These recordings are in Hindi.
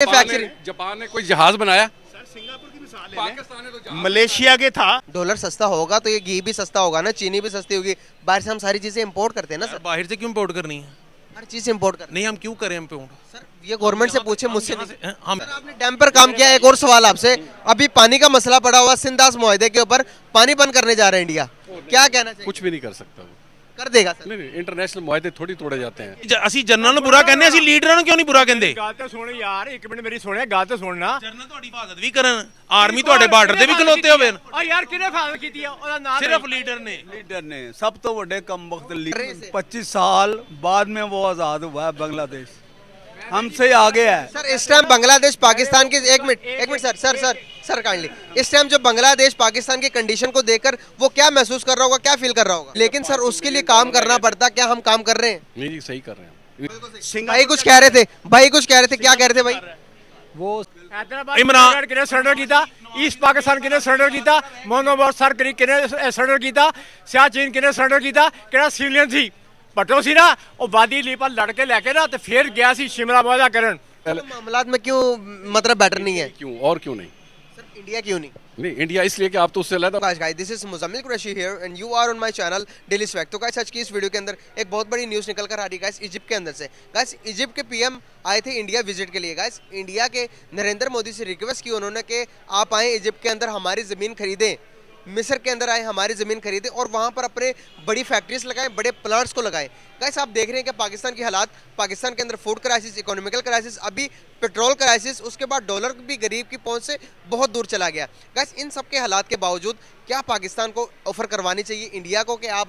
फैक्चरिंग जापान ने कोई जहाज बनाया? सिंगापुर की मिसाल पाकिस्तान ने तो जहाज मलेशिया के था। डॉलर सस्ता होगा तो ये घी भी सस्ता होगा ना, चीनी भी सस्ती होगी। बाहर से हम सारी चीजें इंपोर्ट करते हैं ना सर, बाहर से क्यों इम्पोर्ट करनी है? हर चीज इंपोर्ट करते नहीं, हम क्यों करें इम्पोर्ट? हैं सर। ये गवर्नमेंट से पूछे, मुझसे यहाँ नहीं। से हम सर आपने डैम पर काम किया। एक और सवाल आपसे, अभी पानी का मसला पड़ा हुआ सिंधास मुआहदे के ऊपर, पानी बंद करने जा रहे हैं इंडिया, क्या कहना चाहिए? कुछ भी नहीं कर सकता वो। कर देगा सर। नहीं, इंटरनेशनल मुआहदे थोड़ी तोड़े जाते हैं। ਅਸੀਂ ਜਨਰਲ ਨੂੰ ਬੁਰਾ ਕਹਿੰਦੇ, ਅਸੀਂ ਲੀਡਰਾਂ ਨੂੰ ਕਿਉਂ ਨਹੀਂ ਬੁਰਾ ਕਹਿੰਦੇ? ਗੱਲ ਤਾਂ ਸੁਣ ਯਾਰ, ਇੱਕ ਮਿੰਟ ਮੇਰੀ ਸੁਣਿਆ, ਗੱਲ ਤਾਂ ਸੁਣਨਾ। ਜਨਰਲ ਤੁਹਾਡੀ ਹਿਫਾਜ਼ਤ ਵੀ ਕਰਨ, ਆਰਮੀ ਤੁਹਾਡੇ ਬਾਰਡਰ ਤੇ ਵੀ ਖਲੋਤੇ ਹੋਵੇ ਨੇ। ਓ ਯਾਰ ਕਿਹਨੇ ਫਾਜ਼ਲ ਕੀਤੀ ਆ? ਉਹਦਾ ਨਾਮ ਸਿਰਫ ਲੀਡਰ ਨੇ। लीडर ने सब तो बड़े कम वक्त रहे से। 25 साल बाद में वो आज़ाद हुआ है बांग्लादेश, हमसे आगे है। सर इस टाइम बांग्लादेश पाकिस्तान की, एक मिनट सर काइंडली, इस टाइम जो बांग्लादेश पाकिस्तान की कंडीशन को देखकर वो क्या महसूस कर रहा होगा, क्या फील कर रहा होगा? लेकिन सर उसके लिए काम करना पड़ता, क्या हम काम कर रहे हैं? नहीं जी, सही कर रहे हैं। भाई कुछ कह रहे थे, क्या कह रहे थे भाई? वो इमरान किने सरेंडर ਕੀਤਾ, ईस्ट पाकिस्तान किने सरेंडर ਕੀਤਾ, मोनोबॉट सर किने सरेंडर ਕੀਤਾ, सियाचिन किने सरेंडर ਕੀਤਾ, ਕਿਹੜਾ ਸਿਵਲੀਅਨ ਸੀ, ਭੱਟੋ ਸੀ ਨਾ, ਉਹ ਵਾਦੀ ਲੀਪਾ ਲੜ ਕੇ ਲੈ ਕੇ ਨਾ ਤੇ ਫਿਰ ਗਿਆ ਸੀ शिमला मुआहदा ਕਰਨ। मामलात में क्यों मतलब बेटर नहीं है? क्यों और क्यों नहीं? सर इंडिया क्यों नहीं? नहीं, इंडिया इसलिए कि आप तो उससे अलग। guys, this is Muzammil Qureshi here and you are on my channel daily swag. तो गाइस आज की इस वीडियो के अंदर एक बहुत बड़ी न्यूज़ निकल कर आ रही है गाइस इजिप्ट के अंदर से। गाइस इजिप्ट के पीएम आए थे इंडिया विजिट के लिए। गाइस इंडिया के नरेंद्र मोदी से रिक्वेस्ट की उन्होंने कि आप आए इजिप्ट के अंदर, हमारी ज़मीन खरीदें, मिस्र के अंदर आए, हमारी ज़मीन खरीदें और वहाँ पर अपने बड़ी फैक्ट्रीज लगाएं, बड़े प्लांट्स को लगाएं। गाइस आप देख रहे हैं कि पाकिस्तान की हालात, पाकिस्तान के अंदर फूड क्राइसिस, इकोनॉमिकल क्राइसिस, अभी पेट्रोल क्राइसिस, उसके बाद डॉलर भी गरीब की पहुंच से बहुत दूर चला गया। गाइस इन सब के हालात के बावजूद क्या पाकिस्तान को ऑफर करवानी चाहिए इंडिया को कि आप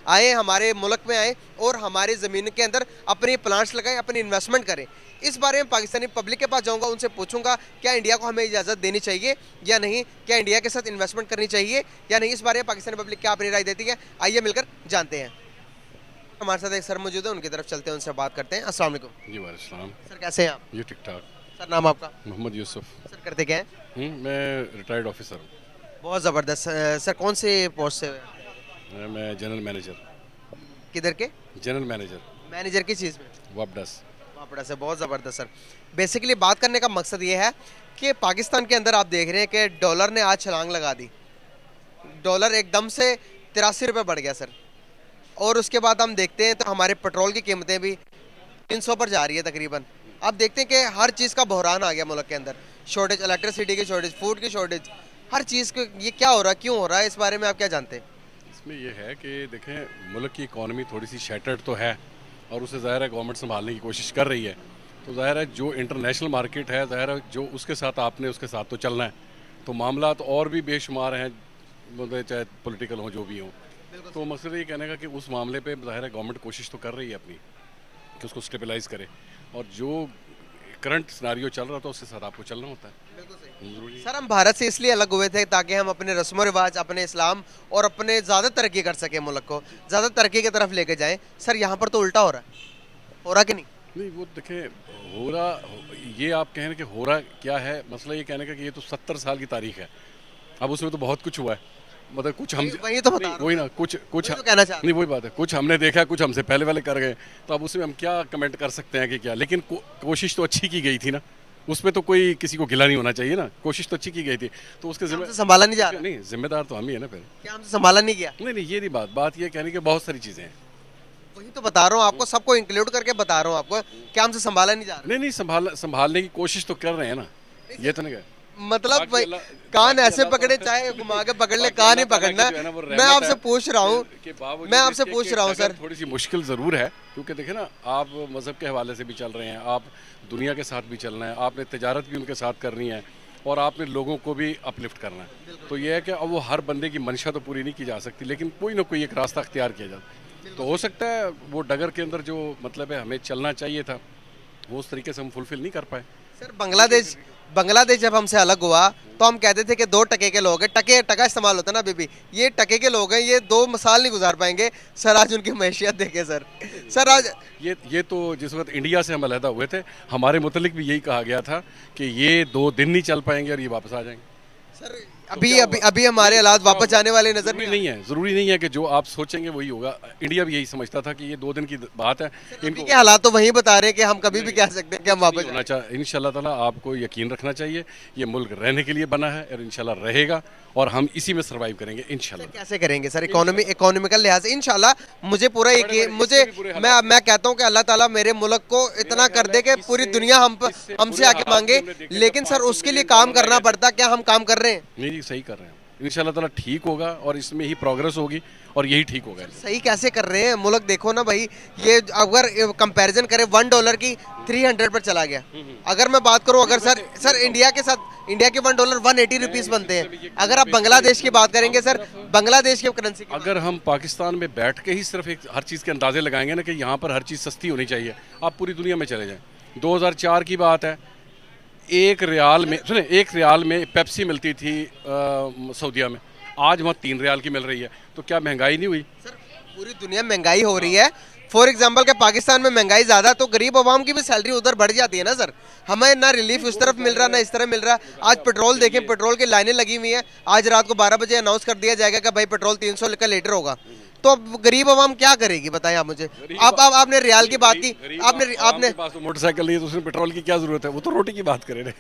आए हमारे मुल्क में आए और हमारे ज़मीन के अंदर अपने प्लांट्स लगाएं, अपनी इन्वेस्टमेंट करें? इस बारे में पाकिस्तानी पब्लिक के पास जाऊंगा, उनसे पूछूंगा क्या इंडिया को हमें इजाज़त देनी चाहिए या नहीं, क्या इंडिया के साथ इन्वेस्टमेंट करनी चाहिए या नहीं। इस बारे में पाकिस्तानी पब्लिक क्या अपनी राय देती है, आइए मिलकर जानते हैं। हमारे साथ एक सर मौजूद है, उनकी तरफ चलते हैं, उनसे बात करते हैं। अस्सलाम वालेकुम। जी वालेकुम। सर कैसे हैं आप? ये ठीक ठाक। सर नाम आपका? मोहम्मद यूसुफ। सर करते क्या हैं? मैं रिटायर्ड ऑफिसर हूँ। बहुत ज़बरदस्त। सर कौन से पोस्ट से? मैं जनरल मैनेजर। किधर के? जनरल मैनेजर मैनेजर की चीज़ में? वापडस। वापड़ा से। बहुत ज़बरदस्त सर। बेसिकली बात करने का मकसद ये है कि पाकिस्तान के अंदर आप देख रहे हैं कि डॉलर ने आज छलांग लगा दी। डॉलर एकदम से 83 रुपये बढ़ गया सर, और उसके बाद हम देखते हैं तो हमारे पेट्रोल की कीमतें भी 300 पर जा रही है तकरीबन। आप देखते हैं कि हर चीज़ का बहरान आ गया मुल्क के अंदर, शॉर्टेज, इलेक्ट्रिसिटी की शॉर्टेज, फूड की शॉर्टेज, हर चीज़ को। ये क्या हो रहा है, क्यों हो रहा है, इस बारे में आप क्या जानते हैं? इसमें यह है कि देखें, मुल्क की इकॉनमी थोड़ी सी शैटर्ड तो है और उसे ज़ाहिर है गवर्नमेंट संभालने की कोशिश कर रही है। तो ज़ाहिर है जो इंटरनेशनल मार्केट है, ज़ाहिर है जो उसके साथ आपने उसके साथ तो चलना है। तो मामला तो और भी बेशुमार हैं, मतलब चाहे पॉलिटिकल हो जो भी हो। तो मकसद ये कहने का कि उस मामले पे ज़ाहिर है गवर्नमेंट कोशिश तो कर रही है अपनी कि उसको स्टेबलाइज करे, और जो करंट सिनारियो चल रहा था उसके साथ आपको चलना होता है। ज़रूरी। सर हम भारत से इसलिए अलग हुए थे ताकि हम अपने रस्म रिवाज, अपने इस्लाम और अपने ज़्यादा तरक्की कर सकें, मुल्क को ज़्यादा तरक्की की तरफ लेके जाएं। सर यहाँ पर तो उल्टा हो रहा है कि नहीं? नहीं, वो देखें हो रहा, ये आप कह रहे हैं कि हो रहा क्या है, मसला ये कहने का कि ये तो 70 साल की तारीख है। अब उसमें तो बहुत कुछ हुआ है, मतलब कुछ हम वही तो बता रहा हूं। वही ना, कुछ वही तो कहना चाह रहा हूं। नहीं, वही बात है, कुछ हमने देखा, कुछ हमसे पहले वाले कर गए, तो अब उसमें हम क्या कमेंट कर सकते हैं कि क्या। लेकिन कोशिश तो अच्छी की गई थी ना, उसमें तो कोई किसी को गिला नहीं होना चाहिए ना, कोशिश तो अच्छी की गई थी, तो उसके हमसे संभाला नहीं जा रहा। नहीं, जिम्मेदार तो हम ही है ना फिर। क्या हमसे संभाला नहीं गया? नहीं, ये नहीं बात ये कहने की बहुत सारी चीज़ें हैं। वही तो बता रहा हूँ आपको, सबको इंक्लूड करके बता रहा हूँ आपको, क्या हमसे संभाला नहीं जा रहा? नहीं, संभालने की कोशिश तो कर रहे हैं ना, ये तो नहीं कह। मतलब बाकी भाई अल्लाह- कान बाकी ऐसे अल्लाह पकड़े, ताला- चाहे घुमा के पकड़ ले, बाकी कान ही अल्लाह ताला पकड़ना। की जो है ना वो मैं रहमत आपसे है पूछ रहा हूँ, के बावजूद मैं आपसे इसके पूछ कि रहा हूँ अगर सर। थोड़ी सी मुश्किल ज़रूर है, क्योंकि देखें ना, आप मज़हब के हवाले से भी चल रहे हैं, आप दुनिया के साथ भी चलना है, आपने तिजारत भी उनके साथ करनी है और आपने लोगों को भी अपलिफ्ट करना है। तो ये है कि अब वो हर बंदे की मंशा तो पूरी नहीं की जा सकती, लेकिन कोई ना कोई एक रास्ता अख्तियार किया जाए। तो हो सकता है वो डगर के अंदर जो मतलब है हमें चलना चाहिए था, वो उस तरीके से हम फुलफिल नहीं कर पाए। सर बांग्लादेश जब हमसे अलग हुआ तो हम कहते थे कि 2 टके के लोग हैं, टका इस्तेमाल होता है ना बेबी, ये टके के लोग हैं, ये 2 साल नहीं गुजार पाएंगे। सर आज उनकी मैशियत देखे सर आज ये तो जिस वक्त इंडिया से हम अलहदा हुए थे, हमारे मुतलिक भी यही कहा गया था कि ये 2 दिन नहीं चल पाएंगे और ये वापस आ जाएंगे। सर अभी हमारे हालात वापस जाने वाले नजर जरूरी नहीं है, जरूरी नहीं है कि जो आप सोचेंगे वही होगा। इंडिया भी यही समझता था कि ये 2 दिन की बात है, इनके के हालात तो वही बता रहे हैं कि हम कभी भी कह सकते हैं कि हम वापस होना चाहिए। इंशाल्लाह ताला आपको यकीन रखना चाहिए, ये मुल्क रहने के लिए बना है और इंशाल्लाह रहेगा और हम इसी में सर्वाइव करेंगे इंशाल्लाह। कैसे करेंगे सर इकोनॉमिकल लिहाज से इंशाल्लाह मुझे पूरा यकीन मैं कहता हूं कि अल्लाह ताला मेरे मुल्क को इतना कर दे कि पूरी दुनिया हमसे आके मांगे, लेकिन सर उसके लिए काम करना पड़ता। क्या हम काम कर रहे हैं? नहीं, सही कर रहे हैं। इंशाल्लाह ताला ठीक होगा और इसमें ही प्रोग्रेस होगी और यही ठीक होगा। सही कैसे कर रहे हैं? मुल्क देखो ना भाई, ये अगर कंपैरिजन करें $1 की 300 पर चला गया। अगर मैं बात करूं, अगर सर इंडिया के साथ इंडिया के $1 180 रुपीस बनते हैं। अगर आप बांग्लादेश की बात करेंगे सर, बांग्लादेश की करेंसी अगर हम पाकिस्तान में बैठ के ही सिर्फ एक हर चीज़ के अंदाजे लगाएंगे ना कि यहाँ पर हर चीज़ सस्ती होनी चाहिए, आप पूरी दुनिया में चले जाएं। 2004 की बात है, एक रियाल में पेप्सी मिलती थी सऊदीया में, आज वहाँ 3 रियाल की मिल रही है। तो क्या महंगाई नहीं हुई? सर पूरी दुनिया में महंगाई हो रही है। फॉर एग्जाम्पल के पाकिस्तान में महंगाई ज़्यादा, तो गरीब आवाम की भी सैलरी उधर बढ़ जाती है ना सर। हमें ना रिलीफ उस तरफ मिल रहा ना इस तरफ मिल रहा। आज पेट्रोल देखें, पेट्रोल की लाइनें लगी हुई हैं। आज रात को 12 बजे अनाउंस कर दिया जाएगा कि भाई पेट्रोल 300 का लीटर होगा। तो अब गरीब आवाम क्या करेगी बताएं आप मुझे। आपने रियाल की बात की, आपने मोटरसाइकिल नहीं है तो उसमें पेट्रोल की क्या जरूरत है? वो तो रोटी की बात करे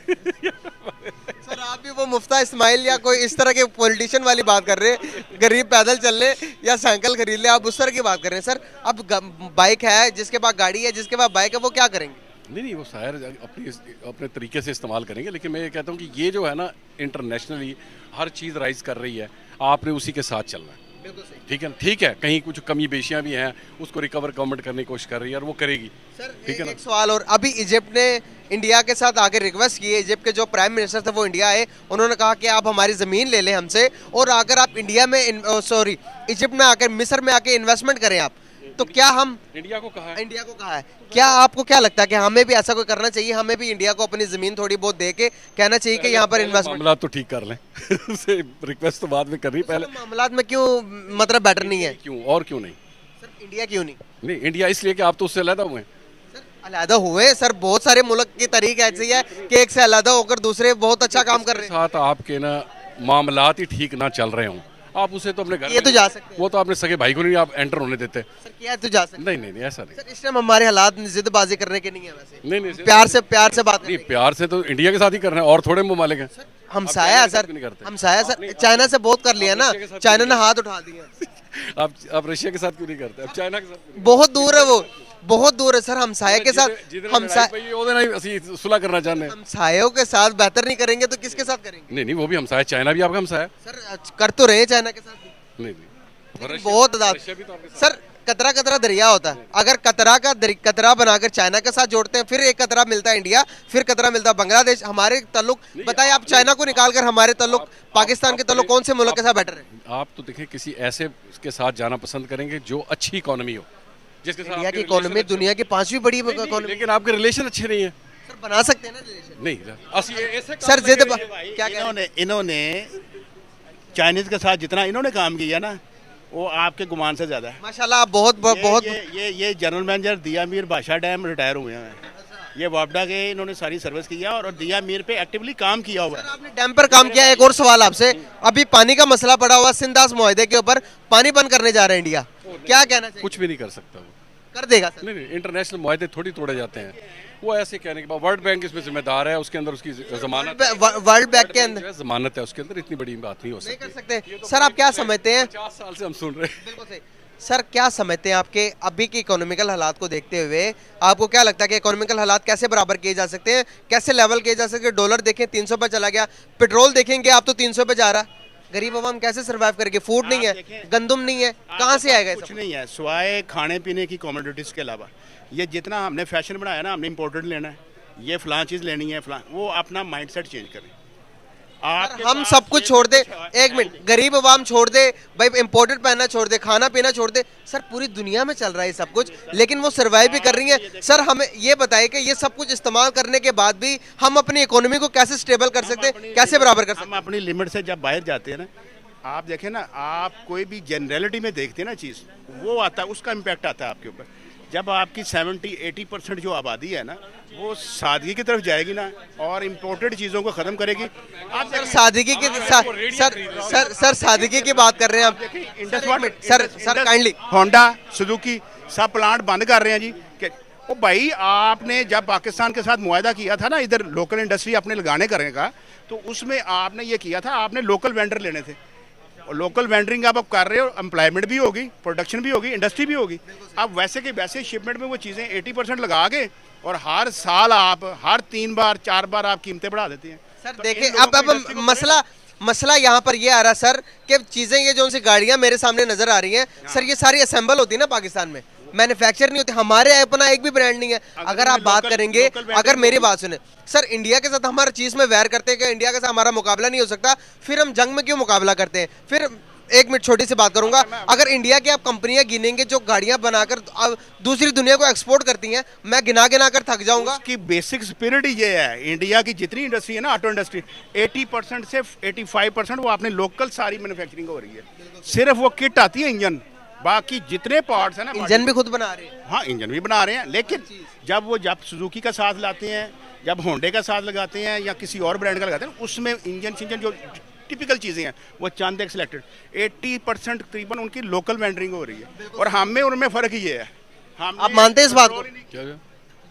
सर आप भी वो मुफ्ता इस्माइल या कोई इस तरह के पॉलिटिशियन वाली बात कर रहे हैं, गरीब पैदल चल ले या साइकिल खरीद ले, आप उस तरह की बात कर रहे हैं। सर अब बाइक है, जिसके पास गाड़ी है, जिसके पास बाइक है, वो क्या करेंगे? नहीं, वो शायद अपने तरीके से इस्तेमाल करेंगे, लेकिन मैं ये कहता हूँ कि ये जो है ना, इंटरनेशनली हर चीज़ राइज कर रही है, आपने उसी के साथ चलना है। ठीक है, कहीं कुछ कमी बेशियां भी हैं, उसको रिकवर गवर्नमेंट करने की कोशिश कर रही है और वो करेगी। ठीक है ना। एक सवाल और, अभी इजिप्ट ने इंडिया के साथ आके रिक्वेस्ट की है। इजिप्ट के जो प्राइम मिनिस्टर थे वो इंडिया आए, उन्होंने कहा कि आप हमारी ज़मीन ले लें हमसे, और अगर आप इंडिया में इजिप्ट में आकर, मिस्र में आके इन्वेस्टमेंट करें आप, तो क्या हम इंडिया को कहा है। क्या आपको क्या लगता है कि हमें भी ऐसा कोई करना चाहिए? हमें भी इंडिया को अपनी जमीन थोड़ी बहुत दे के कहना चाहिए कि यहाँ पर इन्वेस्टमेंट। मामला तो ठीक कर लें उसे रिक्वेस्ट तो बाद में करनी, पहले मामला में क्यों मतलब बेटर नहीं है? क्यों नहीं सर इंडिया क्यों नहीं? इंडिया इसलिए कि आप तो उससे अलग हुए हैं। अलहदा हुए सर, बहुत सारे मुल्क की तरीक ऐसी है कि एक से अलहदा होकर दूसरे बहुत अच्छा काम कर रहे हैं। साथ आपके ना मामलात ही ठीक ना चल रहे हों, आप उसे तो अपने घर ये तो जा सकते हैं। वो तो अपने सगे भाई को नहीं आप एंटर होने देते। सर क्या तो जा सकते? नहीं, ऐसा नहीं सर, इस टाइम हमारे हालात जिदबाजी करने के नहीं है वैसे। नहीं, प्यार से बात नहीं, प्यार से तो इंडिया के साथ ही करना है, और थोड़े ममालिक हैं। हमसाया सर, चाइना से बहुत कर लिया ना, चाइना ने हाथ उठा दिया। आप रशिया के साथ क्यों नहीं करते? अब चाइना के साथ बहुत दूर है, वो बहुत दूर है सर। हमसाये के साथ सुलह करना चाहते हैं। हमसायों के साथ बेहतर नहीं करेंगे तो किसके साथ करेंगे? नहीं, वो भी हमसाया, चाइना भी आपका हमसाया सर। कर तो रहे चाइना के साथ। नहीं, बहुत सर, कतरा दरिया होता है। अगर कतरा बनाकर चाइना के साथ जोड़ते हैं, फिर एक कतरा मिलता है इंडिया, फिर कतरा मिलता है बांग्लादेश। हमारे ताल्लुक बताइए, आप चाइना को निकालकर हमारे ताल्लुक, पाकिस्तान के ताल्लुक कौन से मुल्क के साथ बेटर है? आप तो देखें किसी ऐसे के साथ जाना पसंद करेंगे जो अच्छी इकोनॉमी हो, जिसके साथ इंडिया की इकोनॉमी दुनिया की 5वीं बड़ी इकोनॉमी। लेकिन आपके रिलेशन अच्छे नहीं है सर, बना सकते हैं ना रिलेशन? नहीं सर, क्या इन्होंने चाइनीज के साथ जितना इन्होंने काम किया ना, वो आपके गुमान से ज्यादा है। माशाल्लाह, आप बहुत ये जनरल मैनेजर दिया मीर बादशाह डैम रिटायर हुए हैं। ये वापडा के इन्होंने सारी सर्विस किया और दिया मीर पे एक्टिवली काम किया हुआ है। आपने डैम पर काम किया। एक और सवाल आपसे, अभी पानी का मसला पड़ा हुआ सिंधास मुआहदे के ऊपर, पानी बंद करने जा रहा है इंडिया, क्या कहना चाहिए? कुछ भी नहीं कर सकता, वो कर देगा सर? नहीं, इंटरनेशनल मुआहदे थोड़ी तोड़े जाते हैं। वो ऐसे कहने के बाद वर्ल्ड बैंक इसमें जिम्मेदार है, उसके अंदर उसकी जमानत, वर्ल्ड बैंक के अंदर जमानत है, उसके अंदर इतनी बड़ी बात नहीं हो सकती। नहीं कर सकते। सर आप क्या समझते हैं? 50 साल से हम सुन रहे हैं। बिल्कुल सही। सर क्या समझते हैं आपके अभी के इकोनॉमिकल हालात को देखते हुए, आपको क्या लगता है कि इकोनॉमिकल हालात कैसे बराबर किए जा सकते हैं, कैसे लेवल किए जा सकते हैं? डॉलर देखें 300 पे चला गया, पेट्रोल देखेंगे आप तो 300 पे जा रहा। गरीब आवाम कैसे सर्वाइव करेगी? फूड नहीं है, गंदम नहीं है, कहाँ से आएगा? कुछ नहीं है सिवाय खाने पीने की कमोडिटीज के अलावा। ये जितना हमने फैशन बनाया ना, हमने इम्पोर्टेड लेना है, ये फलां चीज़ लेनी है, फलां, वो अपना माइंडसेट चेंज करें। हम सब कुछ छोड़ दे, एक मिनट, गरीब आवाम छोड़ दे भाई, इम्पोर्टेड पहनना छोड़ दे, खाना पीना छोड़ दे। सर पूरी दुनिया में चल रहा है सब कुछ, लेकिन वो सर्वाइव भी कर रही है। सर हमें ये बताइए कि ये सब कुछ इस्तेमाल करने के बाद भी हम अपनी इकोनॉमी को कैसे स्टेबल कर सकते हैं, कैसे बराबर कर सकते हैं? हम अपनी लिमिट से जब बाहर जाते हैं ना, आप देखें ना, आप कोई भी जनरलिटी में देखते हैं ना चीज़, वो आता है, उसका इम्पैक्ट आता है आपके ऊपर। जब आपकी 70-80% जो आबादी है ना वो सादगी की तरफ जाएगी ना और इम्पोर्टेड चीज़ों को ख़त्म करेगी। आप सर सादगी की सर सादगी की बात कर रहे हैं आप। सर काइंडली होंडा सुजुकी सब प्लांट बंद कर रहे हैं जी कि ओ भाई आपने जब पाकिस्तान के साथ मुआहदा किया था ना इधर लोकल इंडस्ट्री अपने लगाने करने का, तो उसमें आपने ये किया था, आपने लोकल वेंडर लेने थे और लोकल वेंडरिंग आप कर रहे हो, एम्प्लॉयमेंट भी होगी, प्रोडक्शन भी होगी, इंडस्ट्री भी होगी। अब वैसे के वैसे शिपमेंट में वो चीज़ें 80% लगा के और हर साल आप हर 3 बार 4 बार आप कीमतें बढ़ा देते हैं। सर तो देखिए इन लोगों अब को industry को मसला यहाँ पर ये आ रहा सर कि चीजें ये जो सी गाड़ियां मेरे सामने नजर आ रही हैं सर, ये सारी असेंबल होती है ना पाकिस्तान में, मैन्युफैक्चर नहीं होती। हमारे अपना एक भी ब्रांड नहीं है। अगर आप बात करेंगे, अगर मेरी बात सुने सर, इंडिया के साथ हमारे चीज में वैर करते हैं कि इंडिया के साथ हमारा मुकाबला नहीं हो सकता, फिर हम जंग में क्यों मुकाबला करते हैं? फिर एक मिनट छोटी सी बात करूंगा, अगर इंडिया की आप कंपनियां गिनेंगे जो गाड़ियां बनाकर दूसरी दुनिया को एक्सपोर्ट करती हैं, मैं गिना गिना कर थक जाऊंगा। उसकी बेसिक स्पिरिट ये है, इंडिया की जितनी इंडस्ट्री है ना ऑटो इंडस्ट्री 80% से 85% वो अपने लोकल सारी मैन्युफैक्चरिंग हो रही है। सिर्फ वो किट आती है इंजन, बाकी जितने पार्ट्स हैं ना इंजन भी खुद बना रहे हैं। हाँ इंजन भी बना रहे हैं, लेकिन जब सुजुकी का साथ लाते हैं, जब होंडे का साथ लगाते हैं या किसी और ब्रांड का लगाते हैं, उसमें इंजन जो टिपिकल चीज़ें हैं वो चंद एक सिलेक्टेड 80% तकरीबन उनकी लोकल वेंडरिंग हो रही है और हम में उनमें फ़र्क ये है। आप मानते हैं इस बात को? क्या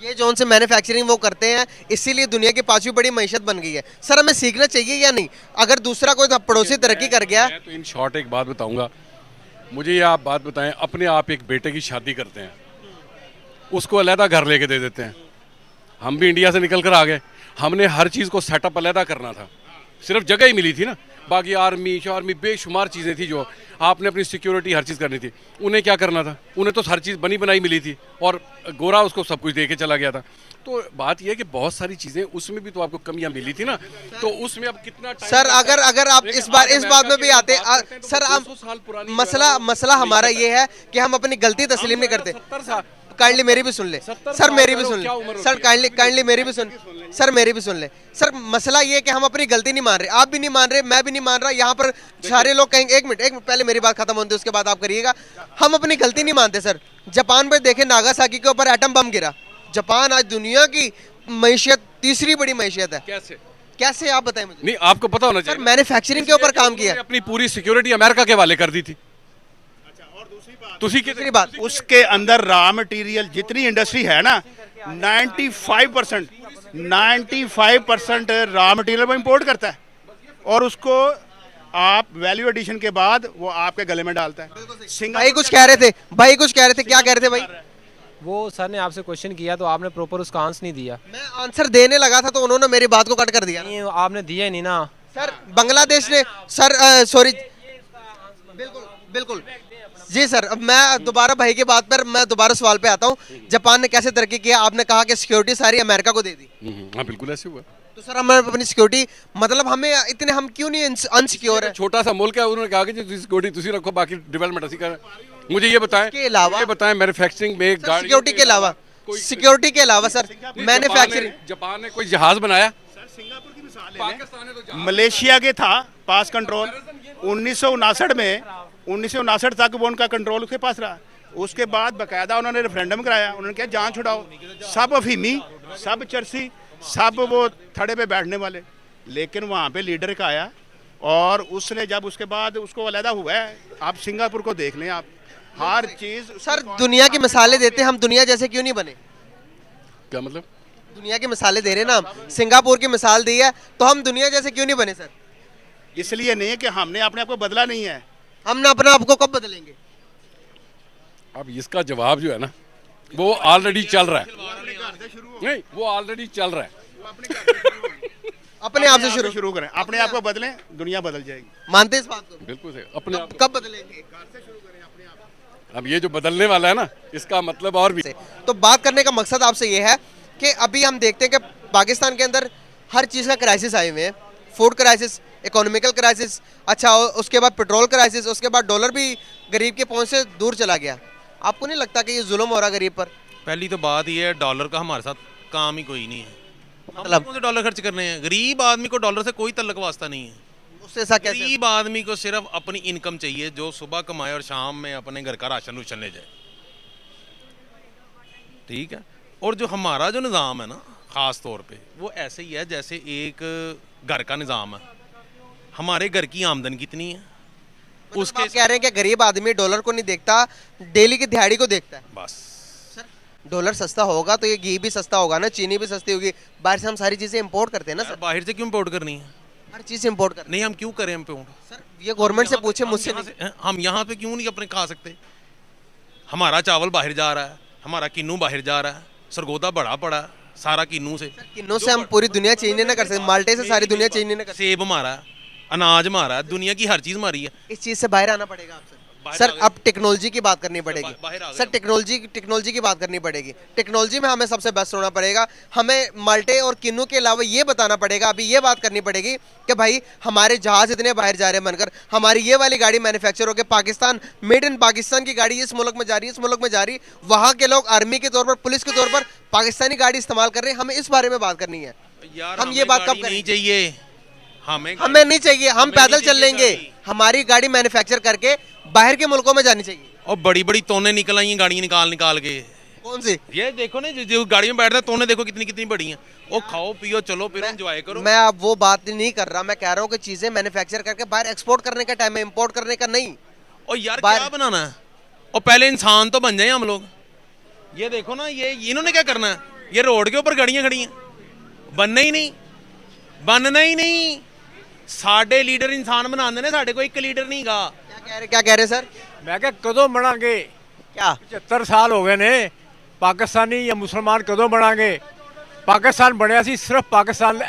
ये जो उनसे मैन्युफैक्चरिंग वो करते हैं, इसीलिए दुनिया की 5वीं बड़ी मईशत बन गई है। सर हमें सीखना चाहिए या नहीं? अगर दूसरा कोई पड़ोसी तरक्की कर गया। मैं तो इन शॉर्ट एक बात बताऊंगा, मुझे ये आप बात बताएं, अपने आप एक बेटे की शादी करते हैं, उसको अलहदा घर लेके दे देते हैं। हम भी इंडिया से निकल कर आ गए, हमने हर चीज़ को सेटअप अलहदा करना था, सिर्फ जगह ही मिली थी ना, बाकी आर्मी बेशुमार चीज़ें थी जो आपने अपनी सिक्योरिटी हर चीज़ करनी थी। उन्हें क्या करना था? उन्हें तो हर चीज़ बनी बनाई मिली थी और गोरा उसको सब कुछ दे के चला गया था। तो बात यह है कि बहुत सारी चीज़ें उसमें भी तो आपको कमियां मिली थी ना, तो उसमें अब कितना सर अगर आप इस बात में भी आते सर, आप मसला हमारा ये है कि हम अपनी गलती तस्लीम नहीं करते। काइंडली मेरी भी सुन ले सर, मेरी भी सुन ले सर, काइंडली मेरी भी सुन सर, मेरी भी सुन ले सर। मसला ये है कि हम अपनी गलती नहीं मान रहे, आप भी नहीं मान रहे, मैं भी नहीं मान रहा। यहाँ पर सारे लोग कहेंगे, एक मिनट पहले मेरी बात खत्म होती है, उसके बाद आप करिएगा। हम अपनी गलती नहीं मानते सर। जापान में देखे, नागासाकी के ऊपर एटम बम गिरा, जापान आज दुनिया की मईशत 3री बड़ी मईशत है। कैसे आप बताएं मुझे? नहीं, आपको पता होना चाहिए। सर मैन्युफैक्चरिंग के ऊपर काम किया, अपनी पूरी सिक्योरिटी अमेरिका के हवाले कर दी थी। दूसरी बात, उसके अंदर रॉ मटेरियल जितनी इंडस्ट्री है ना 95% रॉ मटेरियल वो इंपोर्ट करता है और उसको आप वैल्यू एडिशन के बाद वो आपके गले में डालता है। भाई कुछ कह रहे थे, क्या कह रहे थे भाई? वो सर ने आपसे क्वेश्चन किया तो आपने प्रॉपर उसका आंसर नहीं दिया। मैं आंसर देने लगा था तो उन्होंने मेरी बात को कट कर दिया। नहीं, आपने दिया ही नहीं ना सर। बांग्लादेश ने सर सॉरी, बिल्कुल जी सर। अब मैं दोबारा भाई की बात पर मैं दोबारा सवाल पे आता हूँ, जापान ने कैसे तरक्की किया? आपने कहा कि सिक्योरिटी सारी अमेरिका को दे दी। हाँ बिल्कुल ऐसे हुआ। तो सर हम अपनी सिक्योरिटी, मतलब हमें इतने, हम क्यों नहीं अनसिक्योर है? छोटा सा मुल्क है, उन्होंने कहा कि जी सिक्योरिटी तुसी रखो, बाकी डेवलपमेंट असि कर। मुझे ये बताएं, के अलावा ये बताएं मैन्युफैक्चरिंग में सिक्योरिटी के अलावा सर मैन्युफैक्चरिंग, जापान ने कोई जहाज बनाया? मलेशिया के था पास कंट्रोल 1959 तक वो उनका कंट्रोल उसके पास रहा। उसके बाद बाकायदा उन्होंने रेफरेंडम कराया, उन्होंने कहा जान छुड़ाओ, सब अफीमी, सब चरसी, सब वो थड़े पे बैठने वाले। लेकिन वहाँ पे लीडर का आया और उसने जब उसके बाद उसको अलहदा हुआ है। आप सिंगापुर को देख लें, आप हर चीज़। सर दुनिया की मिसालें देते, हम दुनिया जैसे क्यों नहीं बने? क्या मतलब? दुनिया की मिसालें दे रहे ना हम, सिंगापुर की मिसाल दी है तो हम दुनिया जैसे क्यों नहीं बने सर? इसलिए नहीं कि हमने अपने आप को बदला नहीं है। हम ना अपना आपको कब बदलेंगे? अब इसका जवाब जो है ना वो ऑलरेडी चल रहा है। नहीं, वो ऑलरेडी चल रहा है। अपने आप से शुरू करें, अपने आप को बदलें, दुनिया बदल जाएगी। मानते इस बात को? बिल्कुल सही। अपने आप कब बदलेंगे? अब ये जो बदलने वाला है ना, इसका मतलब और भी। तो बात करने का मकसद आपसे ये है कि अभी हम देखते हैं कि पाकिस्तान के अंदर हर चीज़ का क्राइसिस आए हुए हैं। फूड क्राइसिस, इकोनॉमिकल क्राइसिस, अच्छा उसके बाद पेट्रोल क्राइसिस, उसके बाद डॉलर भी गरीब के पहुंच से दूर चला गया। आपको नहीं लगता कि ये जुल्म हो रहा गरीब पर? पहली तो बात ये है, डॉलर का हमारे साथ काम ही कोई नहीं है। मतलब कौन से डॉलर खर्च करने हैं? गरीब आदमी को डॉलर से कोई तल्लक वास्ता नहीं है। उससे ऐसा कैसे? गरीब आदमी को सिर्फ अपनी इनकम चाहिए, जो सुबह कमाए और शाम में अपने घर का राशन रूशन ले जाए। ठीक है। और जो हमारा जो निज़ाम है ना, ख़ास तौर पे वो ऐसे ही है जैसे एक घर का निज़ाम है। हमारे घर की आमदन कितनी है, उसके आप कह रहे हैं कि गरीब आदमी डॉलर को नहीं देखता, डेली की दिहाड़ी को देखता है। बस डॉलर सस्ता होगा तो ये घी भी सस्ता होगा ना, चीनी भी सस्ती होगी। बाहर से हम सारी चीजें इंपोर्ट करते हैं ना सर, बाहर से क्यों इम्पोर्ट करनी है? हर चीज इंपोर्ट करते नहीं, हम क्यों करें इम्पोर्ट? हैं सर। ये गवर्नमेंट से पूछे, मुझसे नहीं। हम यहाँ पे क्यों नहीं अपने खा सकते? हमारा चावल बाहर जा रहा है, हमारा किन्नू बाहर जा रहा है, सरगोदा बड़ा पड़ा है, सारा किन्नू से। किन्नों से हम पूरी दुनिया चेंज नहीं कर सकते, माल्टे से सारी दुनिया चेंज नहीं कर सकते। सेब हमारा है, अनाज हमारा है, दुनिया की हर चीज़ हमारी है। इस चीज से बाहर आना पड़ेगा आपसे बाहर सर। आ गए। अब टेक्नोलॉजी की बात करनी पड़ेगी बाहर आ गए सर। हम। टेक्नोलॉजी की बात करनी पड़ेगी। टेक्नोलॉजी में हमें सबसे बेस्ट होना पड़ेगा। हमें माल्टे और किन्नू के अलावा ये बताना पड़ेगा, अभी ये बात करनी पड़ेगी कि भाई हमारे जहाज इतने बाहर जा रहे हैं बनकर, हमारी ये वाली गाड़ी मैन्युफैक्चर होकर पाकिस्तान, मेड इन पाकिस्तान की गाड़ी इस मुल्क में जा रही है, इस मुल्क में जा रही, वहाँ के लोग आर्मी के तौर पर, पुलिस के तौर पर पाकिस्तानी गाड़ी इस्तेमाल कर रहे हैं। हमें इस बारे में बात करनी है। यार हम ये बात कब नहीं करेंगे? चाहिए हमें नहीं चाहिए, हम पैदल चल लेंगे। हमारी गाड़ी मैन्युफैक्चर करके बाहर के मुल्कों में जानी चाहिए। और बड़ी बड़ी तोने निकल आई हैं गाड़ियाँ निकाल निकाल के। कौन सी? ये देखो ना, जो गाड़ी में बैठते हैं तोने देखो कितनी कितनी बड़ी हैं। वो खाओ पियो चलो फिर एंजॉय करो। मैं अब वो बात नहीं कर रहा, मैं कह रहा हूँ कि चीजें मैन्युफैक्चर करके बाहर एक्सपोर्ट करने का टाइम है, इंपोर्ट करने का नहीं। और यार क्या बनाना है? और पहले इंसान तो बन जाए हम लोग। ये देखो ना, ये इन्होंने क्या करना है? ये रोड के ऊपर गाड़ियाँ खड़ी हैं, बनना ही नहीं, बनना ही नहीं। साढ़े लीडर इंसान बनाते ने, साढ़े को एक लीडर नहीं गा। क्या कह रहे सर? मैं क्या कदों बनांगे? क्या 75 साल हो गए ने, पाकिस्तानी या मुसलमान कदों बनांगे? पाकिस्तान बनया सी सिर्फ पाकिस्तान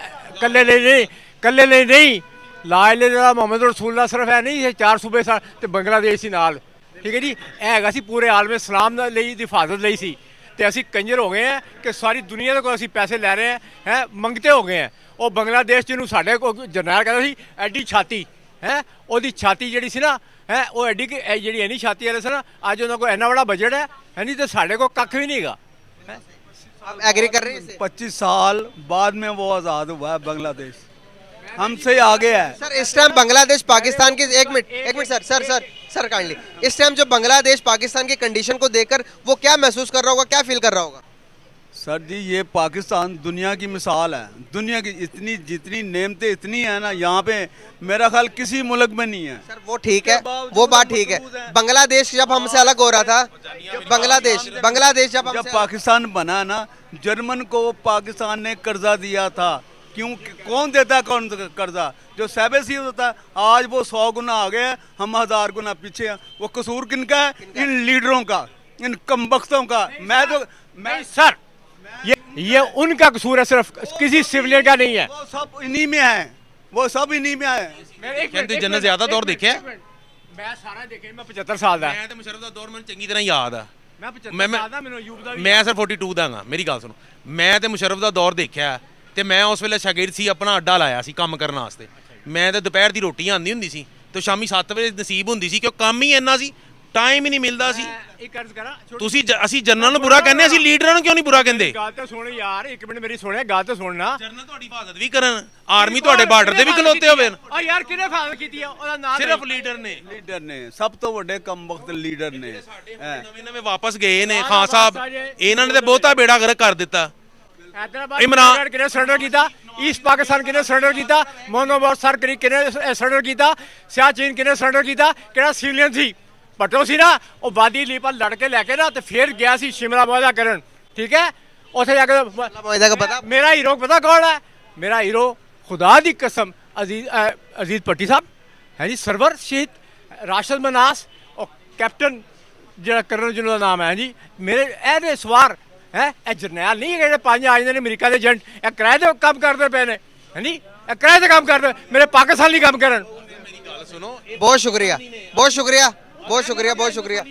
कल्ले ਲਈ नहीं, ला इलाहा इल्लल्लाह मुहम्मद रसूलुल्लाह सिर्फ है नहीं, ये 4 सूबे ते बांग्लादेश ही नाल, ठीक है जी। ਇਹ ਹੈਗਾ ਸੀ ਪੂਰੇ ਆਲਮ ਇਸਲਾਮ ਦੇ ਲਈ, ਦੀ ਹਿਫਾਜ਼ਤ ਲਈ ਸੀ। ਤੇ ਅਸੀਂ ਕੰਜਰ ਹੋ ਗਏ ਆ ਕਿ ਸਾਰੀ ਦੁਨੀਆ ਦੇ ਕੋਲ ਅਸੀਂ ਪੈਸੇ ਲੈ ਰਹੇ ਹੈ, ਮੰਗਤੇ ਹੋ ਗਏ ਆ। ਉਹ ਬੰਗਲਾਦੇਸ਼ ਜਿਹਨੂੰ ਸਾਡੇ ਕੋਲ ਜਰਨੈਲ ਕਹਿੰਦਾ ਸੀ ਐਡੀ ਛਾਤੀ ਹੈ, ਉਹਦੀ ਛਾਤੀ ਜਿਹੜੀ ਸੀ ਨਾ ਹੈ, ਉਹ ਐਡੀ ਕਿ ਜਿਹੜੀ ਇੰਨੀ ਛਾਤੀ ਵਾਲੇ ਸੀ ਨਾ, ਅੱਜ ਉਹਨਾਂ ਕੋਲ ਇੰਨਾ ਬੜਾ ਬਜਟ ਹੈ ਨਹੀਂ, ਤੇ ਸਾਡੇ ਕੋਲ ਕੱਖ ਵੀ ਨਹੀਂਗਾ। आप एग्री कर रहे हैं इससे? 25 साल बाद में वो आज़ाद हुआ है बांग्लादेश, हमसे आगे है। सर इस टाइम बांग्लादेश पाकिस्तान की, एक मिनट सर काइंडली, इस टाइम जो बांग्लादेश पाकिस्तान की कंडीशन को देखकर वो क्या महसूस कर रहा होगा, क्या फील कर रहा होगा? सर जी, ये पाकिस्तान दुनिया की मिसाल है। दुनिया की इतनी जितनी नेमतें इतनी है ना, यहाँ पे मेरा ख्याल किसी मुल्क में नहीं है। सर वो ठीक है, वो बात ठीक है। बांग्लादेश जब हमसे अलग हो रहा था, बांग्लादेश जब पाकिस्तान बना ना, जर्मन को पाकिस्तान ने कर्जा दिया था। क्यों? कौन देता है कौन कर्जा? जो सैबेसी होता है। आज वो 100 गुना आगे है, हम 1000 गुना पीछे हैं। वो कसूर किनका है? इन लीडरों का, इन कमबख्तों का। मैं सर ये उनका कसूर है, सिर्फ किसी सिविलियन का नहीं है। वो सब इन्हीं में है, वो सब इन्हीं में है। ਕਹਿੰਦੇ ਜਿੰਨਾ ਜ਼ਿਆਦਾ ਦੌਰ ਦੇਖਿਆ ਮੈਂ ਸਾਰਾ ਦੇਖਿਆ। ਮੈਂ 75 ਸਾਲ ਦਾ। ਮੈਂ ਤੇ ਮੁਸ਼ਰਫ ਦਾ ਦੌਰ ਮੈਨੂੰ ਚੰਗੀ ਤਰ੍ਹਾਂ ਯਾਦ ਆ। ਮੈਂ 75 ਸਾਲ ਦਾ, ਮੈਨੂੰ ਅਯੂਬ ਦਾ ਵੀ। ਮੈਂ ਸਿਰ 42 ਦਾ ਹਾਂ। ਮੇਰੀ ਗੱਲ ਸੁਣੋ, ਮੈਂ ਤੇ ਮੁਸ਼ਰਫ ਦਾ ਦੌਰ ਦੇਖਿਆ ਤੇ ਮੈਂ ਉਸ ਵੇਲੇ ਸ਼ਾਗਿਰਦ ਸੀ, ਆਪਣਾ ਅੱਡਾ ਲਾਇਆ ਸੀ ਕੰਮ ਕਰਨ ਵਾਸਤੇ। ਮੈਂ ਤੇ ਦੁਪਹਿਰ ਦੀ ਰੋਟੀ ਆਂਦੀ ਹੁੰਦੀ ਸੀ ਤੇ ਸ਼ਾਮੀ 7 ਵਜੇ ਨਸੀਬ ਹੁੰਦੀ ਸੀ, ਕਿਉਂ ਕੰਮ ਹੀ ਇੰਨਾ ਸੀ, ਟਾਈਮ ਹੀ ਨਹੀਂ ਮਿਲਦਾ ਸੀ। ਇੱਕ ਅਰਜ਼ ਕਰਾਂ, ਤੁਸੀਂ ਅਸੀਂ ਜਨਰਲ ਨੂੰ ਬੁਰਾ ਕਹਿੰਦੇ, ਅਸੀਂ ਲੀਡਰਾਂ ਨੂੰ ਕਿਉਂ ਨਹੀਂ ਬੁਰਾ ਕਹਿੰਦੇ? ਗੱਲ ਤਾਂ ਸੁਣ ਯਾਰ, ਇੱਕ ਮਿੰਟ ਮੇਰੀ ਸੁਣਿਆ, ਗੱਲ ਤਾਂ ਸੁਣਨਾ। ਜਨਰਲ ਤੁਹਾਡੀ ਹਿਫਾਜ਼ਤ ਵੀ ਕਰਨ, ਆਰਮੀ ਤੁਹਾਡੇ ਬਾਰਡਰ ਤੇ ਵੀ ਖਲੋਤੇ ਹੋਵੇ। ਆ ਯਾਰ ਕਿਹਨੇ ਹਿਫਾਜ਼ਤ ਕੀਤੀ ਆ? ਉਹਦਾ ਨਾਮ ਸਿਰਫ ਲੀਡਰ ਨੇ, ਲੀਡਰ ਨੇ, ਸਭ ਤੋਂ ਵੱਡੇ ਕਮਬਖਤ ਲੀਡਰ ਨੇ। ਨਵੇਂ ਨਵੇਂ ਵਾਪਸ ਗਏ ਨੇ ਖਾਨ ਸਾਹਿਬ, ਇਹਨਾਂ ਨੇ ਤੇ ਬਹੁਤਾ ਬੇੜਾ ਗਰਕ ਕਰ ਦਿੱਤਾ। ਇਮਰਾਨ ਕਿਹਨੇ ਸਰੈਂਡਰ ਕੀਤਾ? ਈਸਟ ਪਾਕਿਸਤਾਨ ਕਿਹਨੇ ਸਰੈਂਡਰ ਕੀਤਾ? ਮੋਨੋਬੋਰ ਸਰ ਕਿਹਨੇ ਸਰੈਂਡਰ ਕੀਤਾ? ਸਿਆਚੀਨ ਕਿਹਨੇ ਸਰੈਂਡਰ ਕੀਤਾ? ਕਿਹੜਾ ਸਿਵਲੀਅਨ ਸੀ? ਭੱਟੋ ਸੀ ਨਾ, ਉਹ ਵਾਦੀ ਲੀਪਾ ਲੜ ਕੇ ਲੈ ਕੇ ਨਾ ਤੇ ਫਿਰ ਗਿਆ ਸੀ ਸ਼ਿਮਲਾ ਮੁਆਹਦਾ ਕਰਨ, ਠੀਕ ਹੈ। ਉੱਥੇ ਜਾ ਕੇ मुआहदा का पता? ਮੇਰਾ ਹੀਰੋ ਪਤਾ ਕੌਣ ਹੈ? ਮੇਰਾ ਹੀਰੋ ਖੁਦਾ ਦੀ ਕਸਮ ਅਜ਼ੀਜ਼ ਭੱਟੀ ਸਾਹਿਬ ਹੈ ਜੀ, ਸਰਵਰ ਸ਼ਹੀਦ ਰਾਸ਼ਦ ਮਨਾਸ, ਉਹ ਕੈਪਟਨ ਜਿਹੜਾ ਕਰਨ ਜਿਹਨਾਂ ਦਾ ਨਾਮ ਹੈ ਜੀ, ਮੇਰੇ ਇਹਦੇ ਸਵਾਰ ਹੈ। ਇਹ ਜਰਨੈਲ ਨਹੀਂ ਜਿਹੜੇ 5 ਆ ਜਾਂਦੇ ਨੇ ਅਮਰੀਕਾ ਦੇ ਏਜੰਟ, ਇਹ ਕਿਰਾਏ ਤੇ ਕੰਮ ਕਰਦੇ ਪਏ ਨੇ, ਹੈ ਨੀ, ਇਹ ਕਿਰਾਏ ਤੇ ਕੰਮ ਕਰਦੇ, ਮੇਰੇ ਪਾਕਿਸਤਾਨ ਲਈ ਕੰਮ ਕਰਨ। ਮੇਰੀ ਗੱਲ ਸੁਣੋ, बहुत शुक्रिया, बहुत शुक्रिया, बहुत शुक्रिया, बहुत शुक्रिया।